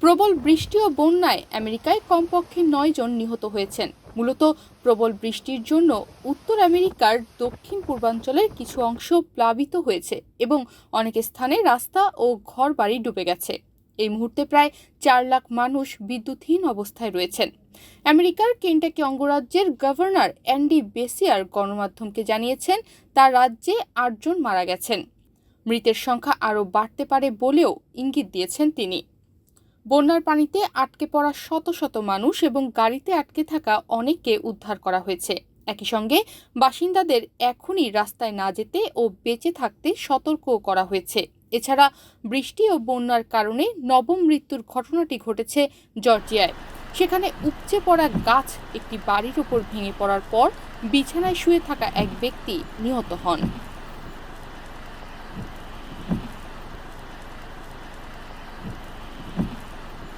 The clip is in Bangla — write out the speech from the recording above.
প্রবল বৃষ্টি ও বন্যায় আমেরিকায় কমপক্ষে ৯ জন নিহত হয়েছেন। মূলত প্রবল বৃষ্টির জন্য উত্তর আমেরিকার দক্ষিণ পূর্বাঞ্চলের কিছু অংশ প্লাবিত হয়েছে এবং অনেক স্থানে রাস্তা ও ঘরবাড়ি ডুবে গেছে। এই মুহূর্তে প্রায় ৪ লাখ মানুষ বিদ্যুৎহীন অবস্থায় রয়েছেন। আমেরিকার কেন্টাকি অঙ্গরাজ্যের গভর্নর অ্যান্ডি বেসিয়ার গণমাধ্যমকে জানিয়েছেন তার রাজ্যে ৮ জন মারা গেছেন। মৃতের সংখ্যা আরও বাড়তে পারে বলেও ইঙ্গিত দিয়েছেন তিনি। বন্যার পানিতে আটকে পড়া শত শত মানুষ এবং গাড়িতে আটকে থাকা অনেককে উদ্ধার করা হয়েছে। একই সঙ্গে বাসিন্দাদের এখনই রাস্তায় না যেতে ও বেঁচে থাকতে সতর্কও করা হয়েছে। এছাড়া বৃষ্টি ও বন্যার কারণে নবম মৃত্যুর ঘটনাটি ঘটেছে জর্জিয়ায়। সেখানে উপচে পড়া গাছ একটি বাড়ির উপর ভেঙে পড়ার পর বিছানায় শুয়ে থাকা এক ব্যক্তি নিহত হন।